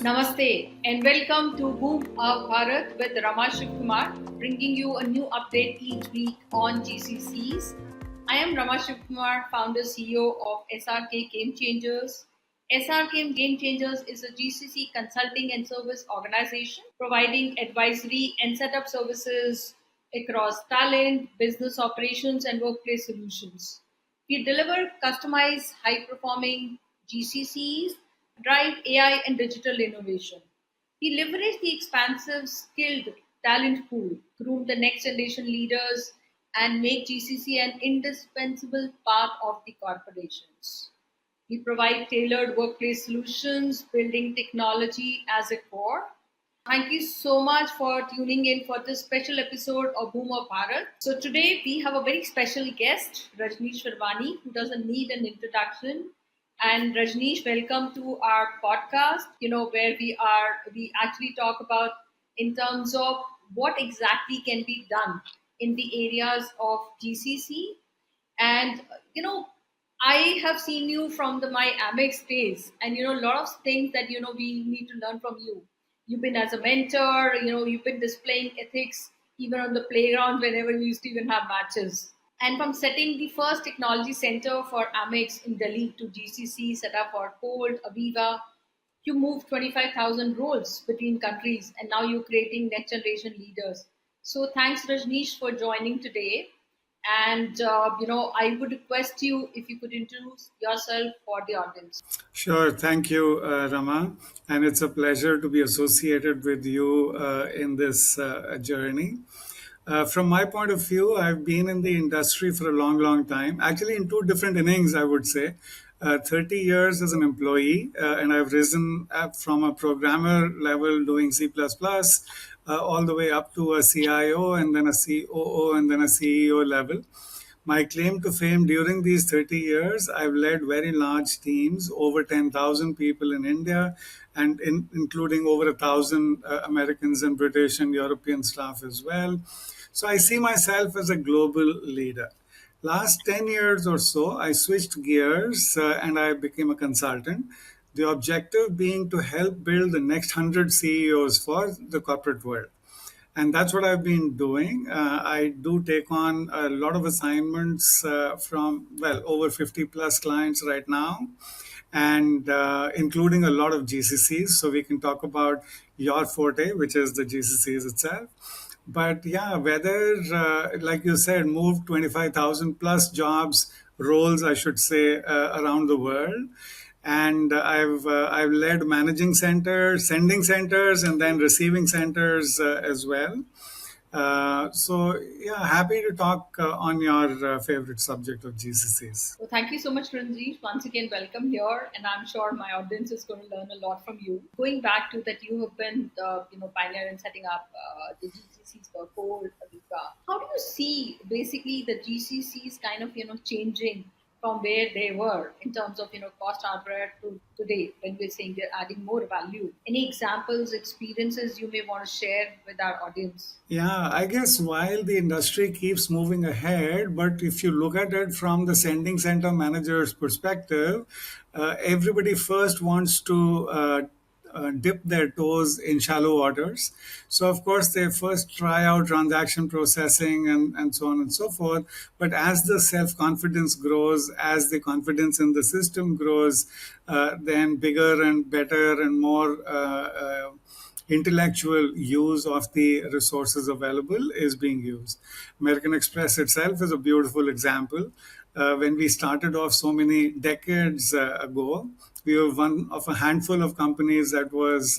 Namaste and welcome to Bhoom of Bharat with Rajnish Verma, bringing you a new update each week on GCCs. I am Rajnish Verma, founder CEO of SRK Game Changers. SRK Game Changers is a GCC consulting and service organization providing advisory and setup services across talent, business operations, and workplace solutions. We deliver customized, high performing GCCs, drive AI and digital innovation. We leverage the expansive, skilled talent pool, groom the next generation leaders, and make GCC an indispensable part of the corporations. We provide tailored workplace solutions, building technology as a core. Thank you so much for tuning in for this special episode of Boom of Bharat. So today we have a very special guest, Rajnish Vermani, who doesn't need an introduction. And Rajnish, welcome to our podcast. Where we actually talk about in terms of what exactly can be done in the areas of GCC. And I have seen you from my Amex days, and a lot of things that we need to learn from you. You've been as a mentor, you've been displaying ethics even on the playground whenever we used to even have matches. And from setting the first technology center for Amex in Delhi to GCC set up for Colt, Aviva, you moved 25,000 roles between countries, and now you're creating next generation leaders. So thanks, Rajnish, for joining today. And I would request you if you could introduce yourself for the audience. Sure. Thank you, Rama. And it's a pleasure to be associated with you in this journey. From my point of view, I've been in the industry for a long, long time. Actually, in two different innings, I would say. 30 years as an employee, and I've risen up from a programmer level doing C++, all the way up to a CIO and then a COO and then a CEO level. My claim to fame during these 30 years, I've led very large teams, over 10,000 people in India, and including over 1,000 Americans and British and European staff as well. So I see myself as a global leader. Last 10 years or so, I switched gears and I became a consultant. The objective being to help build the next 100 CEOs for the corporate world, and that's what I've been doing. I do take on a lot of assignments from, well, over 50 plus clients right now, and including a lot of GCCs. So we can talk about your forte, which is the GCCs itself. But yeah, whether, like you said, move 25,000 plus jobs, roles, I should say, around the world. And I've led managing centers, sending centers, and then receiving centers as well. So yeah, happy to talk on your favorite subject of GCCs. So thank you so much, Ranjeev. Once again, welcome here, and I'm sure my audience is going to learn a lot from you. Going back to that, you have been the pioneer in setting up the GCCs for Cold, Aviva. How do you see basically the GCCs kind of changing from where they were in terms of cost arbitrage to today when we're saying they're adding more value? Any examples, experiences you may want to share with our audience? Yeah, I guess while the industry keeps moving ahead, but if you look at it from the sending center manager's perspective, everybody first wants to dip their toes in shallow waters. So, of course, they first try out transaction processing and so on and so forth. But as the self confidence grows, as the confidence in the system grows, then bigger and better and more intellectual use of the resources available is being used. American Express itself is a beautiful example. When we started off so many decades ago, we were one of a handful of companies that was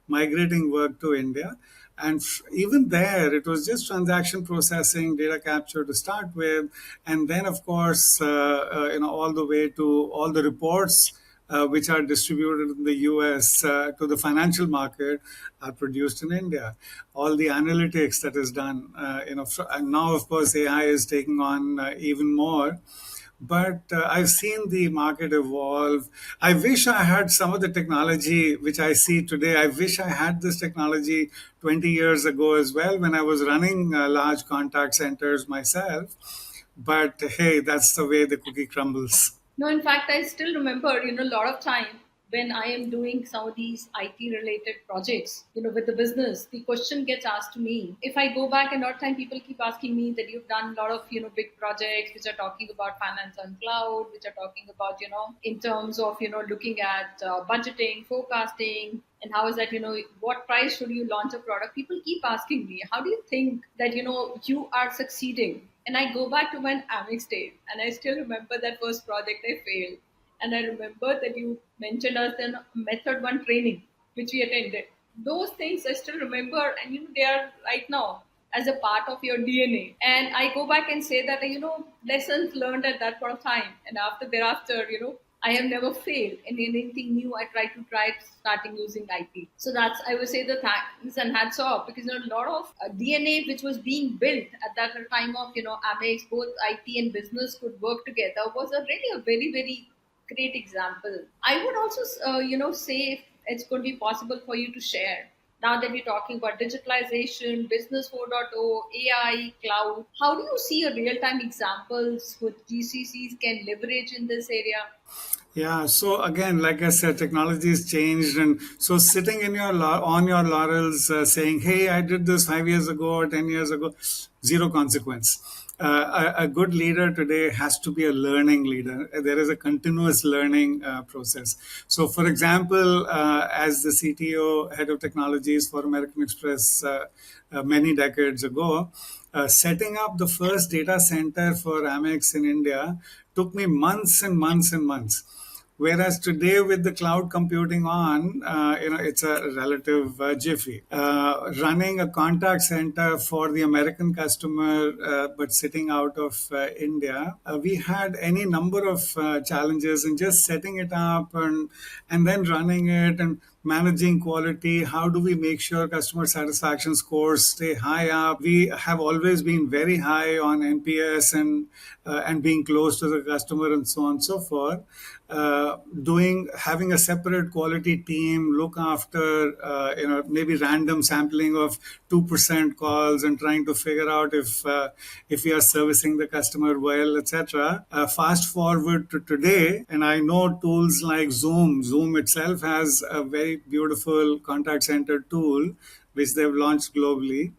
migrating work to India. And even there, it was just transaction processing, data capture to start with, and then, of course, all the way to all the reports which are distributed in the US to the financial market are produced in India. All the analytics that is done, and now of course AI is taking on even more. But I've seen the market evolve. I wish I had some of the technology which I see today. I wish I had this technology 20 years ago as well when I was running large contact centers myself. But hey, that's the way the cookie crumbles. No, in fact, I still remember, a lot of time when I am doing some of these IT related projects, with the business, the question gets asked to me. If I go back, and a lot of time people keep asking me that you've done a lot of, big projects which are talking about finance on cloud, which are talking about, in terms of, looking at budgeting, forecasting, and how is that, what price should you launch a product? People keep asking me, how do you think that, you are succeeding? And I go back to my Amex days, and I still remember that first project I failed. And I remember that you mentioned us in method one training, which we attended. Those things I still remember, and they are right now as a part of your DNA. And I go back and say that lessons learned at that point of time, and after thereafter, I have never failed in anything new. I try starting using IT. So that's, I would say, the thanks and hats off, because a lot of DNA which was being built at that time of Amex, both IT and business could work together, was a really a very very great example. I would also, say if it's going to be possible for you to share. Now that we're talking about digitalization, business 4.0, AI, cloud, how do you see a real-time examples which GCCs can leverage in this area? Yeah, so again, like I said, technology has changed, and so sitting in your on your laurels, saying, "Hey, I did this 5 years ago or 10 years ago," zero consequence. A good leader today has to be a learning leader. There is a continuous learning process. So, for example, as the CTO, head of technologies for American Express, many decades ago, setting up the first data center for Amex in India took me months and months and months. Whereas today, with the cloud computing on, it's a relative jiffy. Running a contact center for the American customer, but sitting out of India, we had any number of challenges in just setting it up and then running it and managing quality. How do we make sure customer satisfaction scores stay high up? We have always been very high on NPS and being close to the customer and so on and so forth. Doing having a separate quality team look after maybe random sampling of 2% calls and trying to figure out if we are servicing the customer well, etc. Fast forward to today, and I know tools like Zoom itself has a very beautiful contact center tool which they've launched globally,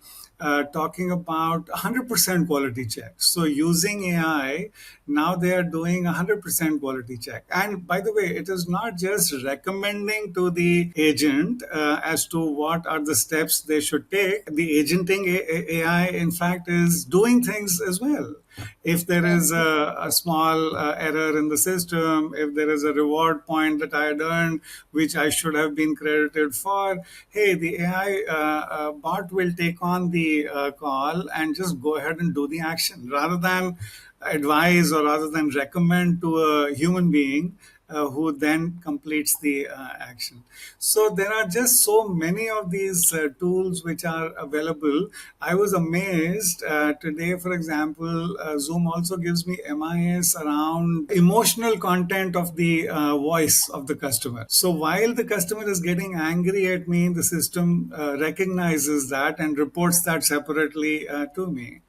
talking about 100% quality check. So using AI, now they are doing 100% quality check. And by the way, it is not just recommending to the agent as to what are the steps they should take. The agenting AI, in fact, is doing things as well. If there is a small error in the system, if there is a reward point that I had earned, which I should have been credited for, hey, the AI bot will take on the call and just go ahead and do the action rather than advise or rather than recommend to a human being who then completes the action. So there are just so many of these tools which are available. I was amazed today, for example, Zoom also gives me MIS around emotional content of the voice of the customer. So while the customer is getting angry at me, the system recognizes that and reports that separately to me.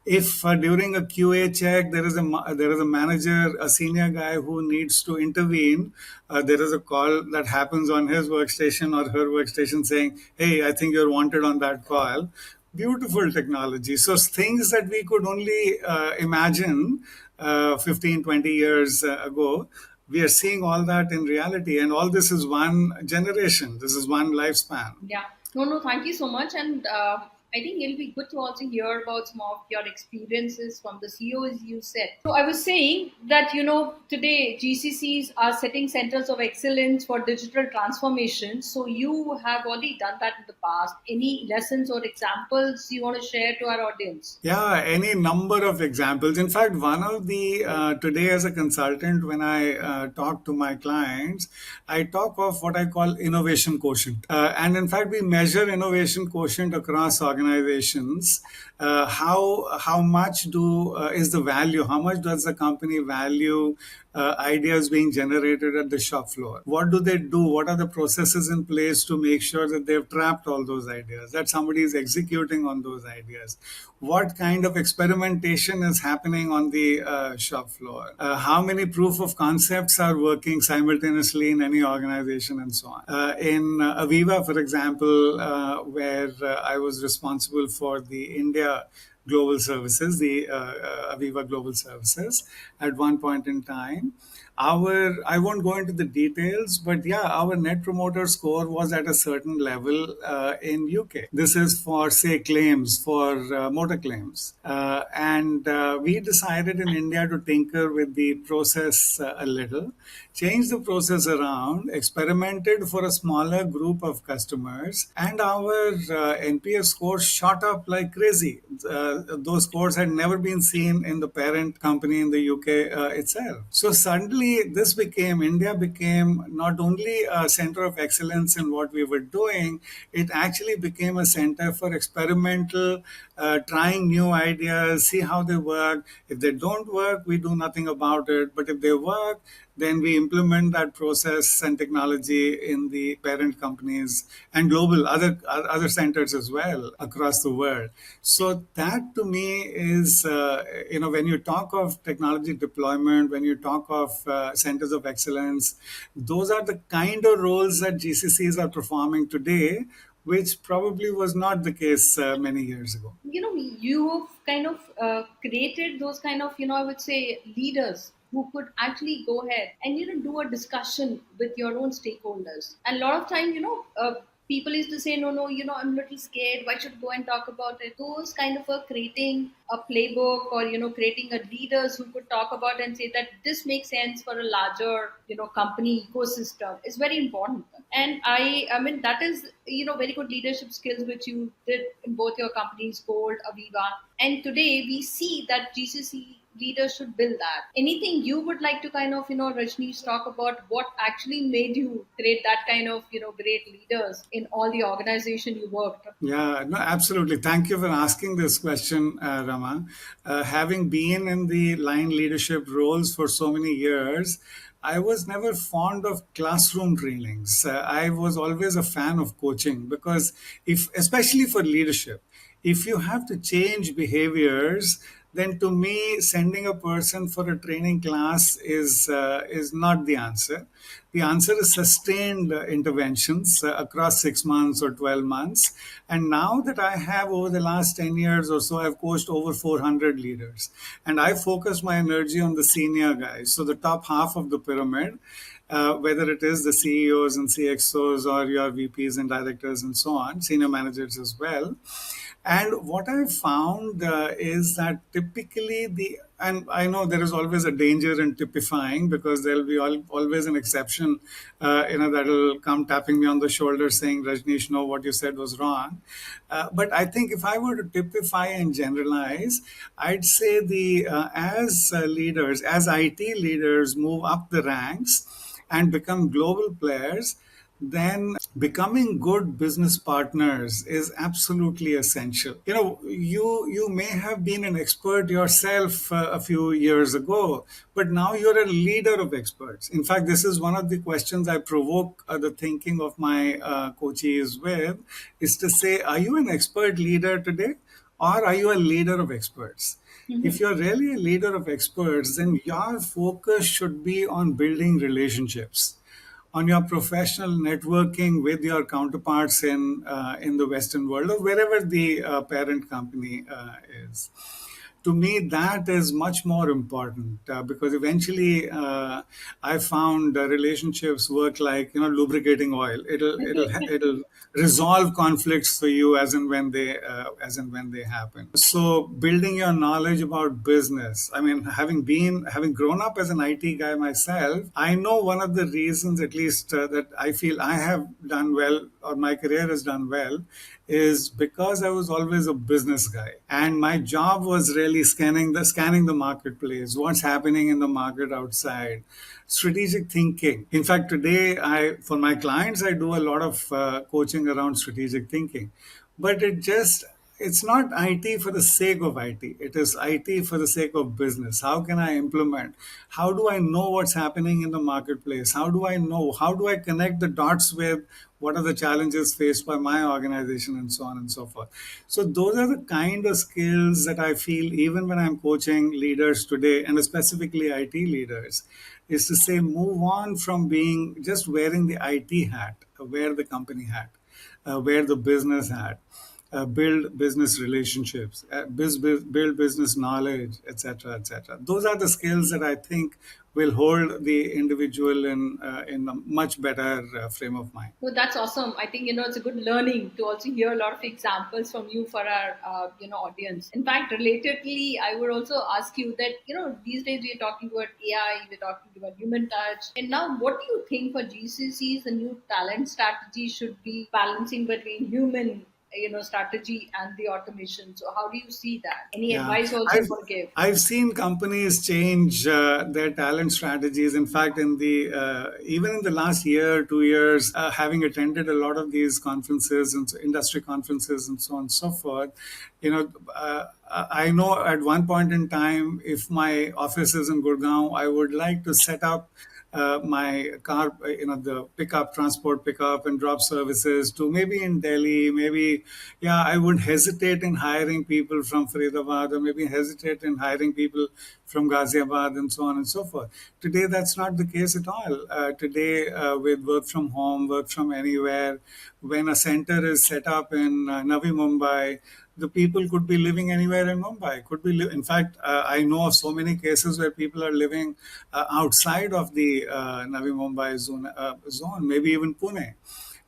If during a QA check there is a manager, a senior guy who needs to intervene, there is a call that happens on his workstation or her workstation saying, "Hey, I think you're wanted on that call." Beautiful technology. So things that we could only imagine 15, 20 years ago, we are seeing all that in reality, and all this is one generation. This is one lifespan. Yeah. No, no, thank you so much. And I think it'll be good to also hear about some of your experiences from the CEOs you said. So I was saying that, today GCCs are setting centers of excellence for digital transformation. So you have already done that in the past. Any lessons or examples you want to share to our audience? Yeah, any number of examples. In fact, one of the today as a consultant, when I talk to my clients, I talk of what I call innovation quotient. And in fact, we measure innovation quotient across organizations. organizations, how much do is the value? How much does the company value ideas being generated at the shop floor? What do they do? What are the processes in place to make sure that they've trapped all those ideas? That somebody is executing on those ideas? What kind of experimentation is happening on the shop floor? How many proof of concepts are working simultaneously in any organization, and so on? In Aviva, for example, where I was responsible for the India global services, the Aviva Global Services, at one point in time. I won't go into the details, but yeah, our net promoter score was at a certain level in UK. This is for, say, claims, for motor claims. And we decided in India to tinker with the process a little, change the process around, experimented for a smaller group of customers, and our NPS score shot up like crazy. Those scores had never been seen in the parent company in the UK itself. So suddenly, India became not only a center of excellence in what we were doing, it actually became a center for experimental, trying new ideas, see how they work. If they don't work, we do nothing about it. But if they work, then we implement that process and technology in the parent companies and global other centers as well across the world. So that to me is, when you talk of technology deployment, when you talk of centers of excellence, those are the kind of roles that GCCs are performing today, which probably was not the case many years ago. You've kind of created those kind of, I would say, leaders who could actually go ahead and do a discussion with your own stakeholders. And a lot of time, people used to say, no, no, I'm a little scared, why should I go and talk about it? Those kind of creating a playbook, or creating a leaders who could talk about and say that this makes sense for a larger company ecosystem is very important. And I mean that is very good leadership skills which you did in both your companies, Gold, Aviva. And today we see that GCC leaders should build that. Anything you would like to kind of Rajnish, talk about what actually made you create that kind of great leaders in all the organization you worked? Yeah, no, absolutely. Thank you for asking this question, Rama. Having been in the line leadership roles for so many years, I was never fond of classroom trainings. I was always a fan of coaching because, especially for leadership, if you have to change behaviors, then to me, sending a person for a training class is not the answer. The answer is sustained interventions across 6 months or 12 months. And now that I have, over the last 10 years or so, I've coached over 400 leaders. And I focus my energy on the senior guys, so the top half of the pyramid. Whether it is the CEOs and CXOs or your VPs and directors and so on, senior managers as well. And what I found is that typically and I know there is always a danger in typifying, because there'll be always an exception, that'll come tapping me on the shoulder saying, Rajnish, no, what you said was wrong. But I think if I were to typify and generalize, I'd say as leaders, as IT leaders move up the ranks and become global players, then becoming good business partners is absolutely essential. You may have been an expert yourself a few years ago, but now you're a leader of experts. In fact, this is one of the questions I provoke the thinking of my coachees with, is to say, are you an expert leader today, or are you a leader of experts? If you're really a leader of experts, then your focus should be on building relationships, on your professional networking with your counterparts in the Western world, or wherever the parent company is. To me, that is much more important, because eventually I found relationships work like lubricating oil. It'll resolve conflicts for you as and when they happen. So building your knowledge about business. I mean, having grown up as an IT guy myself, I know one of the reasons, at least, that I feel I have done well, or my career has done well, is because I was always a business guy, and my job was really scanning the marketplace, what's happening in the market outside, strategic thinking. In fact, today, for my clients, I do a lot of coaching around strategic thinking, but it's not IT for the sake of IT. It is IT for the sake of business. How can I implement? How do I know what's happening in the marketplace? How do I know? How do I connect the dots with what are the challenges faced by my organization and so on and so forth? So those are the kind of skills that I feel even when I'm coaching leaders today, and specifically IT leaders, is to say move on from being just wearing the IT hat, wear the company hat, wear the business hat, build business relationships, build business knowledge, etc., etc. Those are the skills that I think will hold the individual in a much better frame of mind. Well, that's awesome. I think it's a good learning to also hear a lot of examples from you for our audience. In fact, relatedly, I would also ask you that these days we are talking about AI, we're talking about human touch, and now what do you think for GCCs the new talent strategy should be balancing between human strategy and the automation? So how do you see that? Any Yeah, advice also you I've want to give? I've seen companies change their talent strategies. In fact, in the even in the last year, 2 years, having attended a lot of these conferences and industry conferences and so on and so forth, I know at one point in time, if my office is in Gurgaon, I would like to set up my car, the pickup, transport pickup and drop services to maybe in Delhi, maybe, yeah, I would hesitate in hiring people from Faridabad or maybe hesitate in hiring people from Ghaziabad and so on and so forth. Today, that's not the case at all. Today, with work from home, work from anywhere, when a center is set up in Navi Mumbai, the people could be living anywhere in Mumbai. In fact, I know of so many cases where people are living outside of the Navi Mumbai zone, maybe even Pune.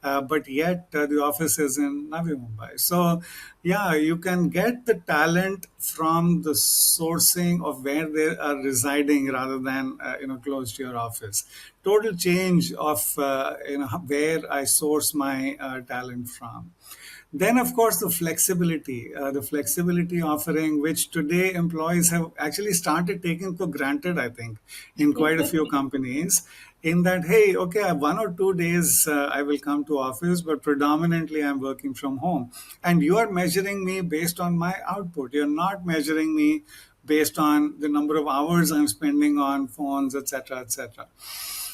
But yet the office is in Navi Mumbai. So, yeah, you can get the talent from the sourcing of where they are residing rather than close to your office. Total change of where I source my talent from. Then, of course, the flexibility offering, which today employees have actually started taking for granted, I think, in quite a few companies. In that, hey, okay, 1 or 2 days I will come to office, but predominantly I'm working from home. And you are measuring me based on my output. You're not measuring me based on the number of hours I'm spending on phones, etc., etc.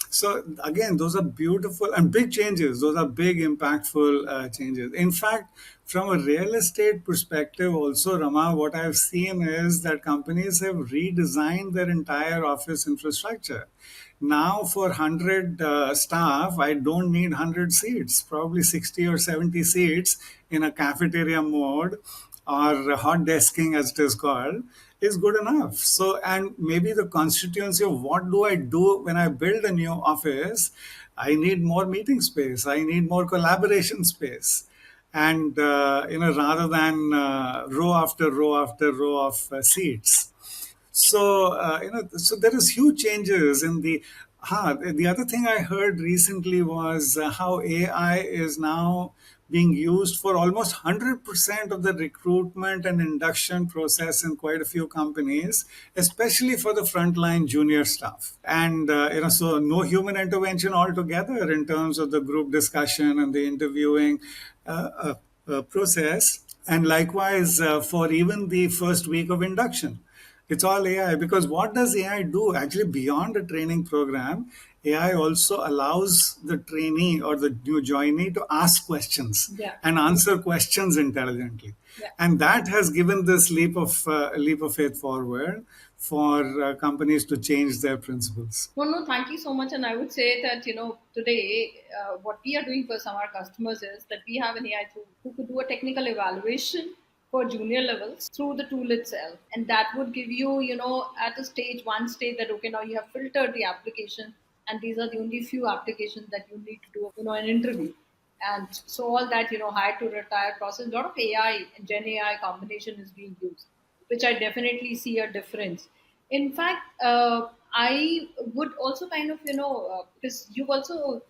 So again, those are beautiful and big changes. Those are big, impactful changes. In fact, from a real estate perspective, also, Rama, what I've seen is that companies have redesigned their entire office infrastructure. Now, for 100 staff, I don't need 100 seats, probably 60 or 70 seats in a cafeteria mode or hot desking, as it is called, is good enough. So, and maybe the constituency of what do I do when I build a new office? I need more meeting space. I need more collaboration space. And, rather than row after row after row of seats. So so there is huge changes in the. The other thing I heard recently was how AI is now being used for almost 100% of the recruitment and induction process in quite a few companies, especially for the frontline junior staff. And so no human intervention altogether in terms of the group discussion and the interviewing process. And likewise for even the first week of induction. It's all AI because what does AI do? Actually, beyond a training program, AI also allows the trainee or the new joinee to ask questions Yeah. and answer questions intelligently, Yeah. and that has given this leap of faith forward for companies to change their principles. No, no, thank you so much. And I would say that, today, what we are doing for some of our customers is that we have an AI tool who could do a technical evaluation for junior levels through the tool itself. And that would give you, at a stage, one stage that, okay, now you have filtered the application and these are the only few applications that you need to do, an interview. And so all that, hire to retire process, a lot of AI and Gen AI combination is being used, which I definitely see a difference. In fact, I would also kind of, because you've also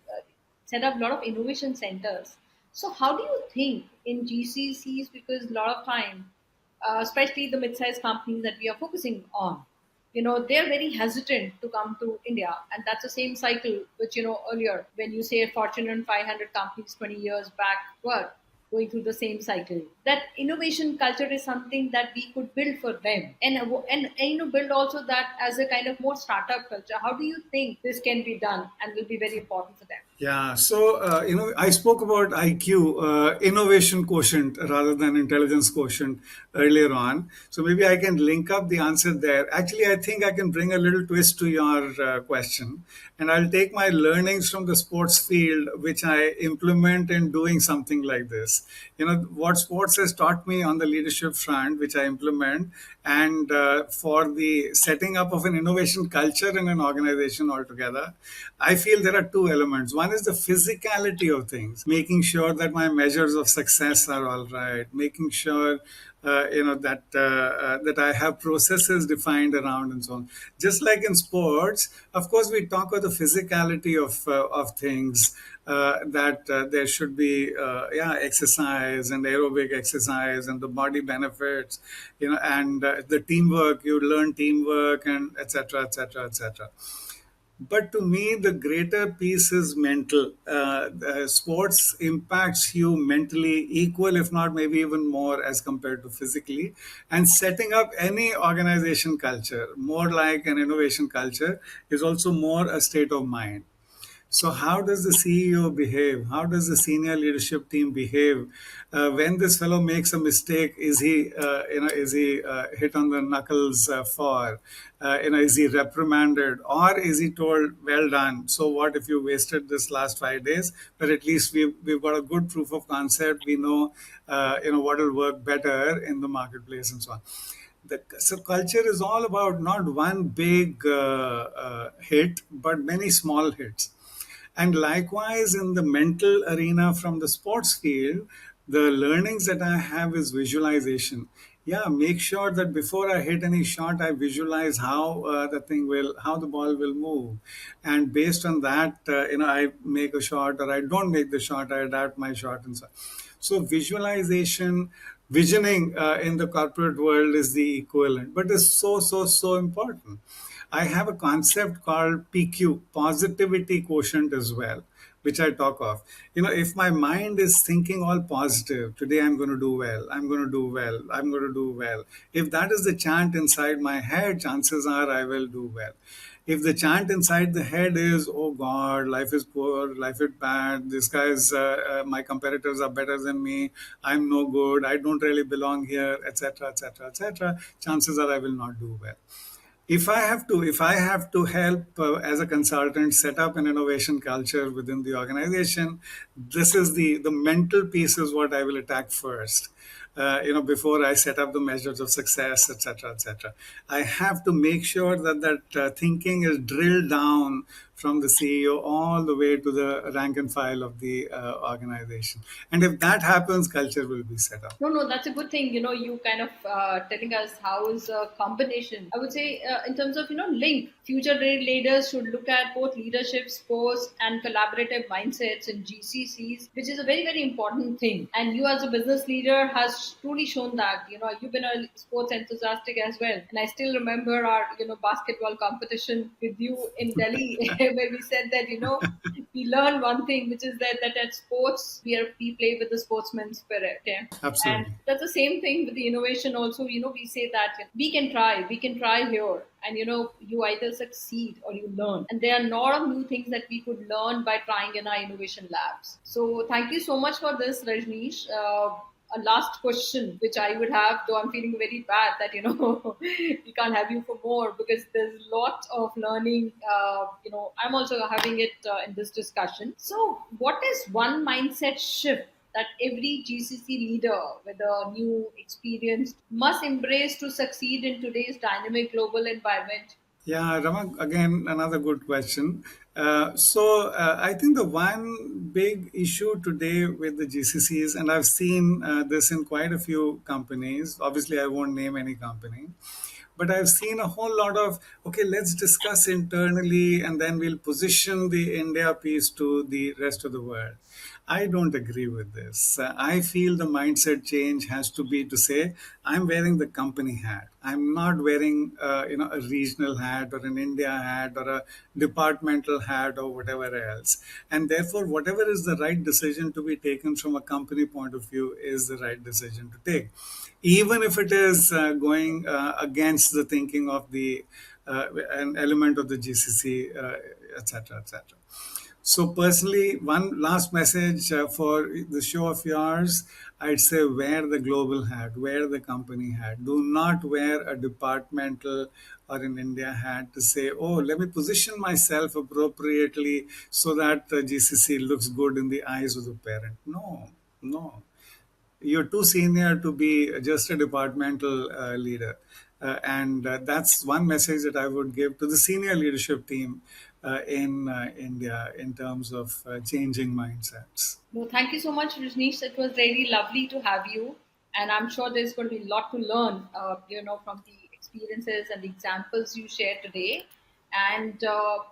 set up a lot of innovation centers. So, how do you think in GCCs? Because a lot of time, especially the mid-sized companies that we are focusing on, they're very hesitant to come to India, and that's the same cycle which earlier when you say Fortune 500 companies 20 years back were. going through the same cycle. That innovation culture is something that we could build for them, and build also that as a kind of more startup culture. How do you think this can be done and will be very important for them? Yeah, so I spoke about IQ, innovation quotient rather than intelligence quotient earlier on. So maybe I can link up the answer there. Actually, I think I can bring a little twist to your question, and I'll take my learnings from the sports field, which I implement in doing something like this. What sports has taught me on the leadership front, which I implement, and for the setting up of an innovation culture in an organization altogether, I feel there are two elements. One is the physicality of things, making sure that my measures of success are all right, making sure that I have processes defined around and so on. Just like in sports, of course, we talk about the physicality of things. That there should be exercise and aerobic exercise and the body benefits, and the teamwork. You learn teamwork and etc. etc. etc. But to me, the greater piece is mental. Sports impacts you mentally equal, if not maybe even more, as compared to physically. And setting up any organization culture, more like an innovation culture, is also more a state of mind. So, how does the CEO behave? How does the senior leadership team behave when this fellow makes a mistake? Is he hit on the knuckles is he reprimanded, or is he told, "Well done"? So, what if you wasted this last 5 days? But at least we've got a good proof of concept. We know, what will work better in the marketplace and so on. So culture is all about not one big hit, but many small hits. And likewise, in the mental arena from the sports field, the learnings that I have is visualization. Yeah, make sure that before I hit any shot, I visualize how how the ball will move, and based on that, I make a shot or I don't make the shot. I adapt my shot and so on. So visualization, visioning in the corporate world is the equivalent, but it's so important. I have a concept called PQ, positivity quotient as well, which I talk of. If my mind is thinking all positive, today I'm going to do well, I'm going to do well, I'm going to do well. If that is the chant inside my head, chances are I will do well. If the chant inside the head is, "Oh God, life is poor, life is bad, this guy's, my competitors are better than me, I'm no good, I don't really belong here," etc., etc., etc., chances are I will not do well. If I have to help as a consultant set up an innovation culture within the organization, this is the mental piece is what I will attack first. Before I set up the measures of success, etc., etc. I have to make sure that thinking is drilled down from the CEO all the way to the rank and file of the organization. And if that happens, culture will be set up. No, no, that's a good thing. You kind of telling us how is a combination. I would say, in terms of link, future leaders should look at both leadership, sports, and collaborative mindsets in GCCs, which is a very very important thing. And you, as a business leader, has truly shown that. You've been a sports enthusiastic as well. And I still remember our basketball competition with you in Delhi, where we said that we learn one thing, which is that at sports we play with the sportsman's spirit. Yeah. And Absolutely. that's the same thing with the innovation also. We say that we can try here, and you either succeed or you learn. And there are a lot of new things that we could learn by trying in our innovation labs. So thank you so much for this, Rajnish. A last question, which I would have, though I'm feeling very bad that we can't have you for more because there's lots of learning. I'm also having it in this discussion. So, what is one mindset shift that every GCC leader with a new experience must embrace to succeed in today's dynamic global environment? Yeah, Rama, again, another good question. I think the one big issue today with the GCCs, and I've seen this in quite a few companies, obviously, I won't name any company, but I've seen a whole lot of, okay, let's discuss internally and then we'll position the India piece to the rest of the world. I don't agree with this. I feel the mindset change has to be to say, I'm wearing the company hat. I'm not wearing, a regional hat or an India hat or a departmental hat or whatever else. And therefore, whatever is the right decision to be taken from a company point of view is the right decision to take, even if it is going against the thinking of the an element of the GCC, etc., etc. So personally, one last message for the show of yours, I'd say wear the global hat, wear the company hat. Do not wear a departmental or an India hat to say, oh, let me position myself appropriately so that GCC looks good in the eyes of the parent. No, no, you're too senior to be just a departmental leader. And that's one message that I would give to the senior leadership team in India in terms of changing mindsets. No, thank you so much, Rajnish. It was really lovely to have you, and I'm sure there's going to be a lot to learn, from the experiences and the examples you shared today. And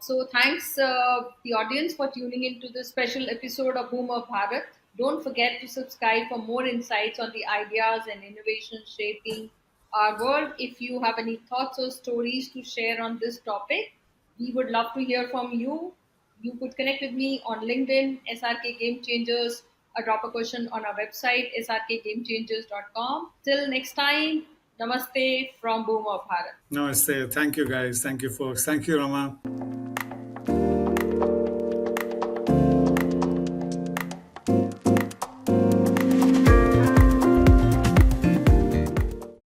so, thanks the audience for tuning into this special episode of Boom of Bharat. Don't forget to subscribe for more insights on the ideas and innovations shaping our world. If you have any thoughts or stories to share on this topic, we would love to hear from you. You could connect with me on LinkedIn, SRK Game Changers, or drop a question on our website, srkgamechangers.com. Till next time, namaste from Boom of Bharat. Namaste. Thank you, guys. Thank you, folks. Thank you, Rama.